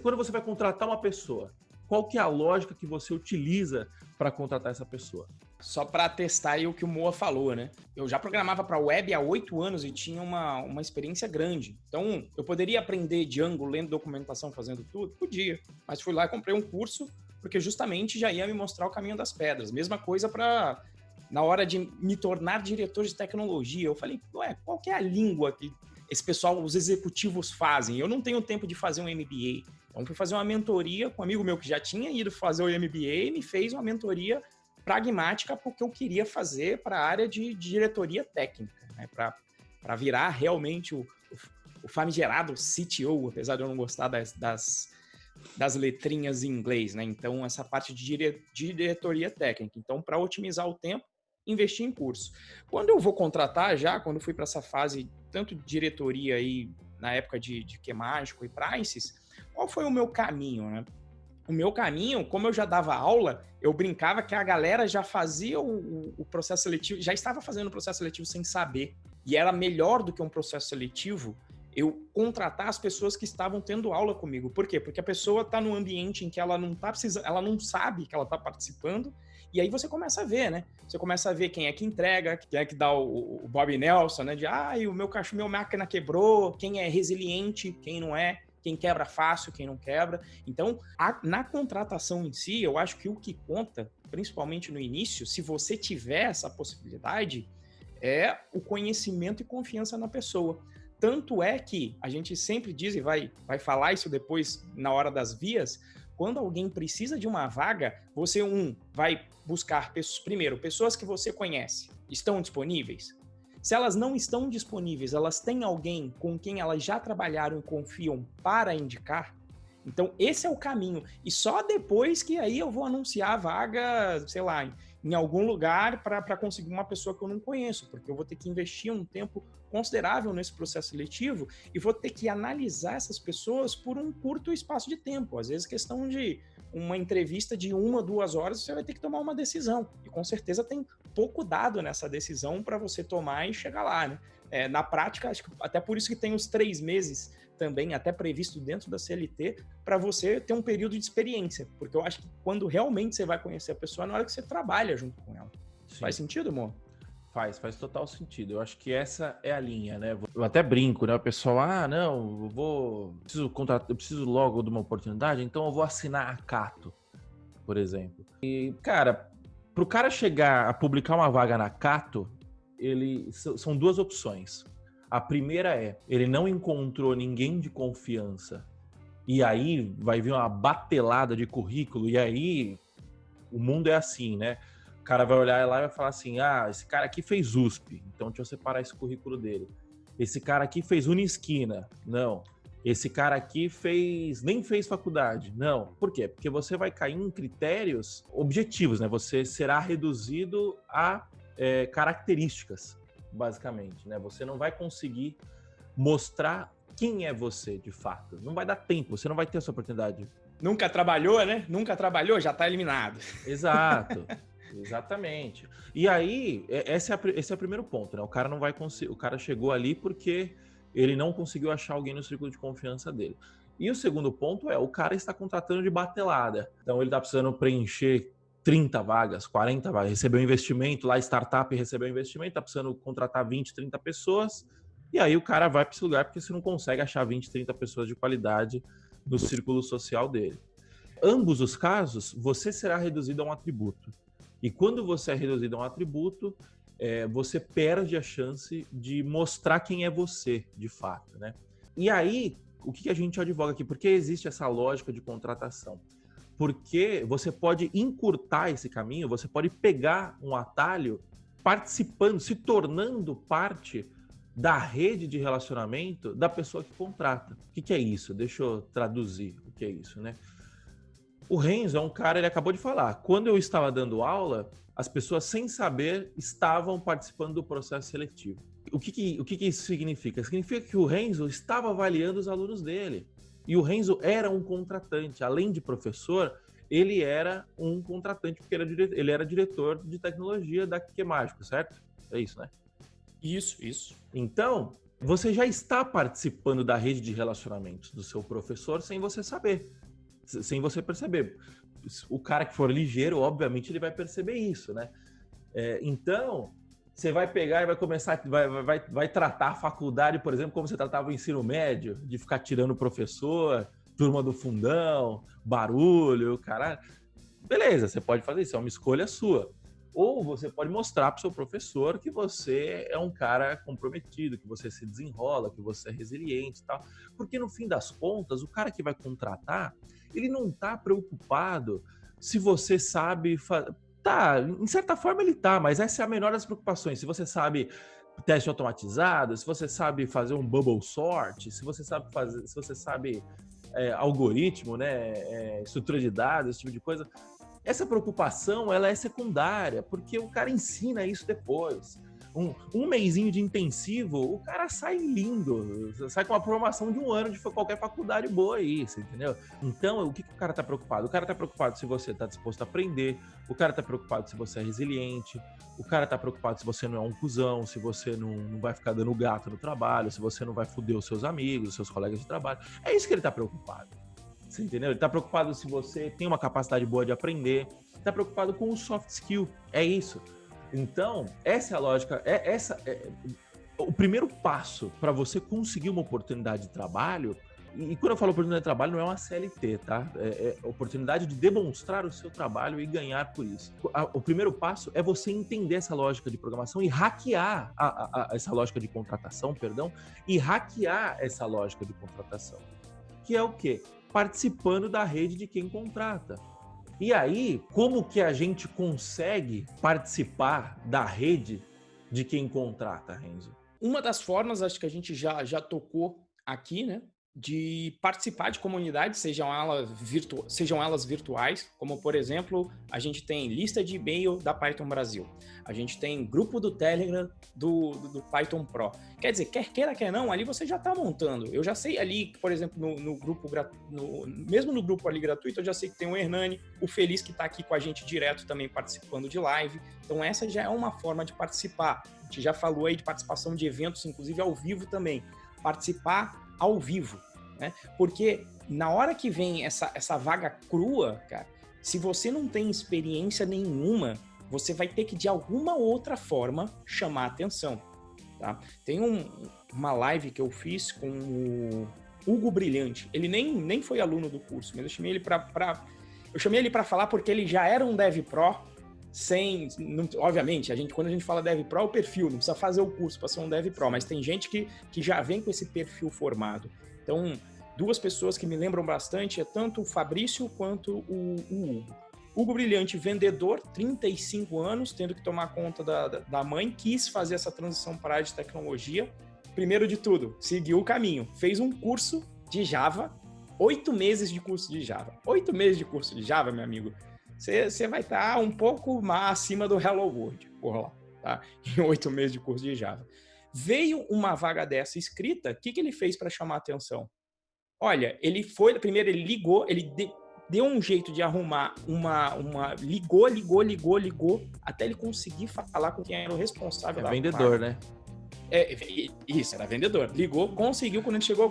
Quando você vai contratar uma pessoa, qual que é a lógica que você utiliza para contratar essa pessoa? Só para testar aí o que o Moa falou, né? Eu já programava para web há 8 anos e tinha uma experiência grande. Então, eu poderia aprender Django lendo documentação, fazendo tudo? Podia. Mas fui lá e comprei um curso, porque justamente já ia me mostrar o caminho das pedras. Mesma coisa para na hora de me tornar diretor de tecnologia. Eu falei, ué, qual que é a língua que esse pessoal, os executivos fazem? Eu não tenho tempo de fazer um MBA. Então, fui fazer uma mentoria com um amigo meu que já tinha ido fazer o MBA e me fez uma mentoria pragmática porque eu queria fazer para a área de diretoria técnica, né? Para virar realmente o famigerado CTO, apesar de eu não gostar das letrinhas em inglês, né? Então, essa parte de diretoria técnica. Então, para otimizar o tempo, investir em curso. Quando eu vou contratar já, quando eu fui para essa fase, tanto de diretoria aí, na época de Qmágico e Prices, qual foi o meu caminho, né? O meu caminho, como eu já dava aula, eu brincava que a galera já fazia o processo seletivo, já estava fazendo o processo seletivo sem saber. E era melhor do que um processo seletivo eu contratar as pessoas que estavam tendo aula comigo. Por quê? Porque a pessoa está num ambiente em que ela não tá precisando, ela não sabe que ela está participando, e aí você começa a ver, né? Você começa a ver quem é que entrega, quem é que dá o Bob Nelson, né? De, o meu cachorro, minha máquina quebrou, quem é resiliente, quem não é, quem quebra fácil, quem não quebra. Então, na contratação em si, eu acho que o que conta, principalmente no início, se você tiver essa possibilidade, é o conhecimento e confiança na pessoa. Tanto é que a gente sempre diz, e vai falar isso depois na hora das vias, quando alguém precisa de uma vaga, você, vai buscar, primeiro, pessoas que você conhece, estão disponíveis? Se elas não estão disponíveis, elas têm alguém com quem elas já trabalharam e confiam para indicar? Então, esse é o caminho. E só depois que aí eu vou anunciar a vaga, sei lá, em algum lugar para conseguir uma pessoa que eu não conheço, porque eu vou ter que investir um tempo considerável nesse processo seletivo e vou ter que analisar essas pessoas por um curto espaço de tempo. Às vezes, questão de uma entrevista de 1 a 2 horas, você vai ter que tomar uma decisão. E com certeza tem pouco dado nessa decisão para você tomar e chegar lá, né? Na prática, acho que até por isso que tem os 3 meses também, até previsto dentro da CLT, para você ter um período de experiência. Porque eu acho que quando realmente você vai conhecer a pessoa, é na hora que você trabalha junto com ela. Sim. Faz sentido, amor? Faz total sentido. Eu acho que essa é a linha, né? Eu até brinco, né? O pessoal, não, eu preciso logo de uma oportunidade, então eu vou assinar a Cato, por exemplo. E, cara, pro cara chegar a publicar uma vaga na Cato, são 2 opções. A primeira é, ele não encontrou ninguém de confiança, e aí vai vir uma batelada de currículo, e aí o mundo é assim, né? O cara vai olhar lá e vai falar assim, esse cara aqui fez USP, então deixa eu separar esse currículo dele. Esse cara aqui fez Unisquina, não. Esse cara aqui nem fez faculdade, não. Por quê? Porque você vai cair em critérios objetivos, né? Você será reduzido a características, basicamente, né? Você não vai conseguir mostrar quem é você, de fato. Não vai dar tempo, você não vai ter essa oportunidade. Nunca trabalhou, né? Nunca trabalhou, já tá eliminado. Exato. Exatamente. E aí, esse é o primeiro ponto, né? O cara não vai conseguir. O cara chegou ali porque ele não conseguiu achar alguém no círculo de confiança dele. E o segundo ponto o cara está contratando de batelada. Então ele está precisando preencher 30 vagas, 40 vagas, recebeu investimento, lá startup recebeu investimento, está precisando contratar 20, 30 pessoas, e aí o cara vai para esse lugar porque você não consegue achar 20, 30 pessoas de qualidade no círculo social dele. Ambos os casos, você será reduzido a um atributo. E quando você é reduzido a um atributo, você perde a chance de mostrar quem é você, de fato, né? E aí, o que a gente advoga aqui? Por que existe essa lógica de contratação? Porque você pode encurtar esse caminho, você pode pegar um atalho participando, se tornando parte da rede de relacionamento da pessoa que contrata. O que é isso? Deixa eu traduzir o que é isso, né? O Renzo é um cara, ele acabou de falar, quando eu estava dando aula, as pessoas, sem saber, estavam participando do processo seletivo. O que isso significa? Significa que o Renzo estava avaliando os alunos dele. E o Renzo era um contratante. Além de professor, ele era um contratante, porque ele era diretor de tecnologia da Qmágico, certo? É isso, né? Isso. Então, você já está participando da rede de relacionamentos do seu professor sem você saber, sem você perceber. O cara que for ligeiro, obviamente, ele vai perceber isso, né? Então, você vai pegar e vai começar, vai tratar a faculdade, por exemplo, como você tratava o ensino médio, de ficar tirando o professor, turma do fundão, barulho, caralho. Beleza, você pode fazer isso, é uma escolha sua. Ou você pode mostrar para o seu professor que você é um cara comprometido, que você se desenrola, que você é resiliente e tal. Porque, no fim das contas, o cara que vai contratar, ele não está preocupado se você sabe... Tá, em certa forma ele tá, mas essa é a menor das preocupações. Se você sabe teste automatizado, se você sabe fazer um bubble sort, se você sabe algoritmo, né, estrutura de dados, esse tipo de coisa... Essa preocupação, ela é secundária, porque o cara ensina isso depois. Um mesinho de intensivo, o cara sai lindo, sai com uma formação de 1 ano de qualquer faculdade boa aí, você entendeu? Então, o que o cara tá preocupado? O cara tá preocupado se você tá disposto a aprender, o cara tá preocupado se você é resiliente, o cara tá preocupado se você não é um cuzão, se você não vai ficar dando gato no trabalho, se você não vai foder os seus amigos, os seus colegas de trabalho. É isso que ele tá preocupado. Você entendeu? Ele tá preocupado se você tem uma capacidade boa de aprender, tá preocupado com o soft skill, é isso. Então, essa é a lógica, o primeiro passo para você conseguir uma oportunidade de trabalho, e quando eu falo oportunidade de trabalho não é uma CLT, tá? É oportunidade de demonstrar o seu trabalho e ganhar por isso. O primeiro passo é você entender essa lógica de programação e hackear essa lógica de contratação, e hackear essa lógica de contratação. Que é o quê? Participando da rede de quem contrata. E aí, como que a gente consegue participar da rede de quem contrata, Renzo? Uma das formas, acho que a gente já tocou aqui, né? De participar de comunidades, sejam elas virtuais, como, por exemplo, a gente tem lista de e-mail da Python Brasil. A gente tem grupo do Telegram do Python Pro. Quer dizer, quer queira, quer não, ali você já está montando. Eu já sei ali, por exemplo, no grupo, mesmo no grupo ali gratuito, eu já sei que tem o Hernani, o Feliz que está aqui com a gente direto também participando de live. Então essa já é uma forma de participar. A gente já falou aí de participação de eventos, inclusive ao vivo também. Participar ao vivo, né? Porque na hora que vem essa vaga crua, cara, se você não tem experiência nenhuma, você vai ter que, de alguma outra forma, chamar a atenção, tá? Tem uma live que eu fiz com o Hugo Brilhante. Ele nem foi aluno do curso, mas eu chamei ele para falar porque ele já era um Dev Pro, obviamente, quando a gente fala Dev Pro, é o perfil, não precisa fazer o curso para ser um Dev Pro, mas tem gente que já vem com esse perfil formado. Então, 2 pessoas que me lembram bastante é tanto o Fabrício quanto o Hugo. Hugo Brilhante, vendedor, 35 anos, tendo que tomar conta da mãe, quis fazer essa transição para a área de tecnologia. Primeiro de tudo, seguiu o caminho, fez um curso de Java, 8 meses de curso de Java. 8 meses de curso de Java, meu amigo, você vai estar um pouco mais acima do Hello World, por lá, tá? Em 8 meses de curso de Java. Veio uma vaga dessa escrita, o que ele fez para chamar a atenção? Olha, primeiro ele ligou, ele deu um jeito de arrumar ligou, até ele conseguir falar com quem era o responsável da vendedor, vaga. Né? Isso, era vendedor. Ligou, conseguiu, quando ele chegou,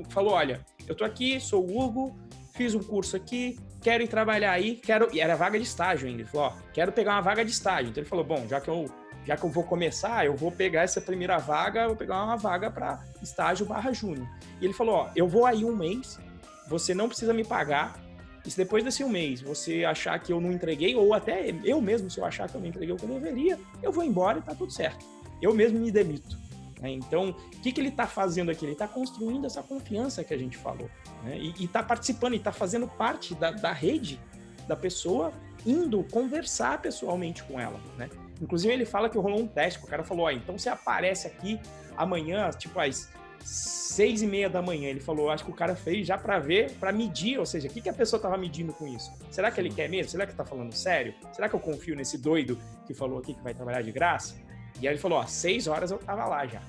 falou, olha, eu tô aqui, sou o Hugo, fiz um curso aqui, quero ir trabalhar aí, e era vaga de estágio ainda. Ele falou, ó, quero pegar uma vaga de estágio. Então ele falou, bom, já que eu vou começar, eu vou pegar essa primeira vaga, eu vou pegar uma vaga para estágio /júnior. E ele falou, ó, eu vou aí 1 mês, você não precisa me pagar, e se depois desse 1 mês você achar que eu não entreguei, ou até eu mesmo, se eu achar que eu não entreguei o que eu deveria, eu vou embora e tá tudo certo. Eu mesmo me demito. Então, o que ele está fazendo aqui? Ele está construindo essa confiança que a gente falou, né? E está participando, e está fazendo parte da rede da pessoa, indo conversar pessoalmente com ela, né? Inclusive, ele fala que rolou um teste, o cara falou, então você aparece aqui amanhã, tipo às 6h30 da manhã. Ele falou, acho que o cara fez já para medir, ou seja, o que a pessoa estava medindo com isso? Será que ele quer mesmo? Será que tá falando sério? Será que eu confio nesse doido que falou aqui que vai trabalhar de graça? E aí ele falou, 6 horas eu tava lá já.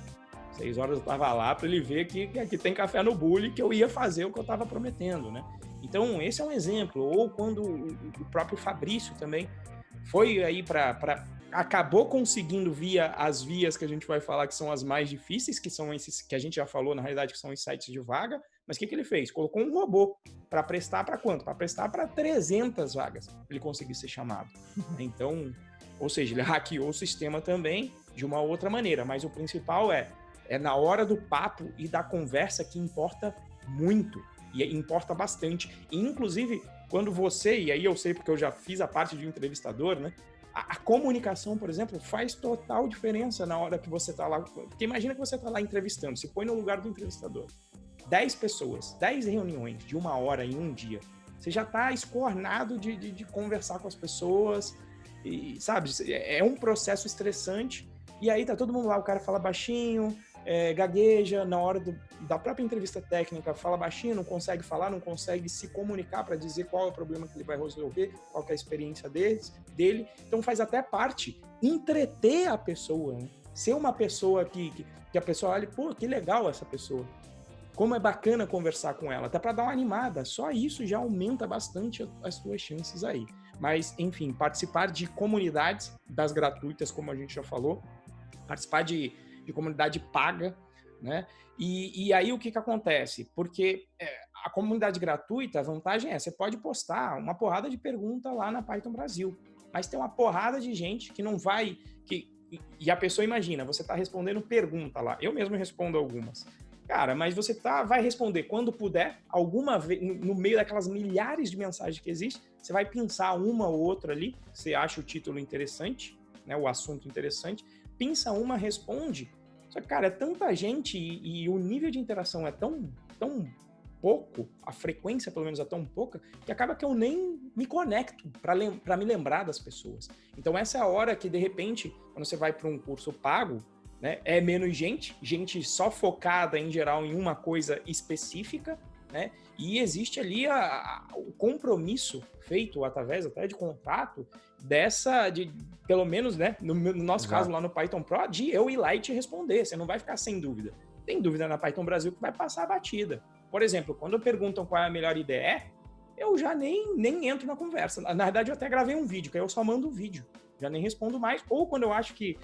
6 horas eu tava lá para ele ver que aqui tem café no bule, que eu ia fazer o que eu tava prometendo, né? Então, esse é um exemplo. Ou quando o próprio Fabrício também foi aí para acabou conseguindo via as vias que a gente vai falar que são as mais difíceis, que são esses que a gente já falou, na realidade, que são os sites de vaga. Mas o que ele fez? Colocou um robô para prestar para quanto? Para prestar para 300 vagas, para ele conseguir ser chamado. Então, ou seja, ele hackeou o sistema também de uma outra maneira, mas o principal é na hora do papo e da conversa que importa muito, e importa bastante. E, inclusive, quando você, e aí eu sei porque eu já fiz a parte de um entrevistador, né? A comunicação, por exemplo, faz total diferença na hora que você está lá. Porque imagina que você está lá entrevistando, se põe no lugar do entrevistador. 10 pessoas, 10 reuniões de 1 hora em um dia. Você já está escornado de conversar com as pessoas, e, sabe? É um processo estressante. E aí tá todo mundo lá, o cara fala baixinho, gagueja, na hora da própria entrevista técnica, fala baixinho, não consegue falar, não consegue se comunicar para dizer qual é o problema que ele vai resolver, qual que é a experiência dele. Então faz até parte entreter a pessoa, né? Ser uma pessoa que a pessoa olha, pô, que legal essa pessoa. Como é bacana conversar com ela, até para dar uma animada. Só isso já aumenta bastante as suas chances aí. Mas, enfim, participar de comunidades das gratuitas, como a gente já falou, participar de comunidade paga, né? E aí o que acontece? Porque a comunidade gratuita, a vantagem você pode postar uma porrada de pergunta lá na Python Brasil, mas tem uma porrada de gente que não vai... E a pessoa imagina, você está respondendo pergunta lá, eu mesmo respondo algumas. Cara, mas você vai responder quando puder, alguma vez, no meio daquelas milhares de mensagens que existem, você vai pensar uma ou outra ali, você acha o título interessante, né, o assunto interessante, pinça uma, responde. Só que, cara, é tanta gente e o nível de interação é tão pouco, a frequência pelo menos é tão pouca, que acaba que eu nem me conecto para me lembrar das pessoas. Então essa é a hora que, de repente, quando você vai para um curso pago, né, é menos gente só focada em geral em uma coisa específica, né, e existe ali o compromisso feito através até de contrato pelo menos, né, no nosso caso lá no Python Pro, de eu ir lá e te responder, você não vai ficar sem dúvida. Tem dúvida na Python Brasil que vai passar a batida. Por exemplo, quando perguntam qual é a melhor IDE, eu já nem entro na conversa. Na verdade, eu até gravei um vídeo, que aí eu só mando o vídeo, já nem respondo mais, ou quando eu acho que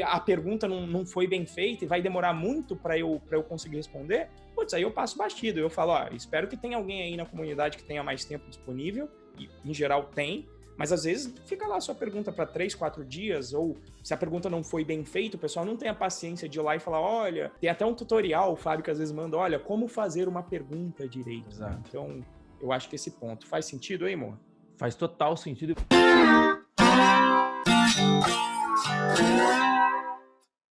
a pergunta não foi bem feita e vai demorar muito para eu conseguir responder, putz, aí eu passo batido. Eu falo, espero que tenha alguém aí na comunidade que tenha mais tempo disponível, e em geral tem, mas às vezes fica lá a sua pergunta para 3, 4 dias, ou se a pergunta não foi bem feita, o pessoal não tem a paciência de ir lá e falar, olha, tem até um tutorial, o Fábio que às vezes manda, olha, como fazer uma pergunta direito. Exato. Então, eu acho que esse ponto faz sentido aí, amor? Faz total sentido.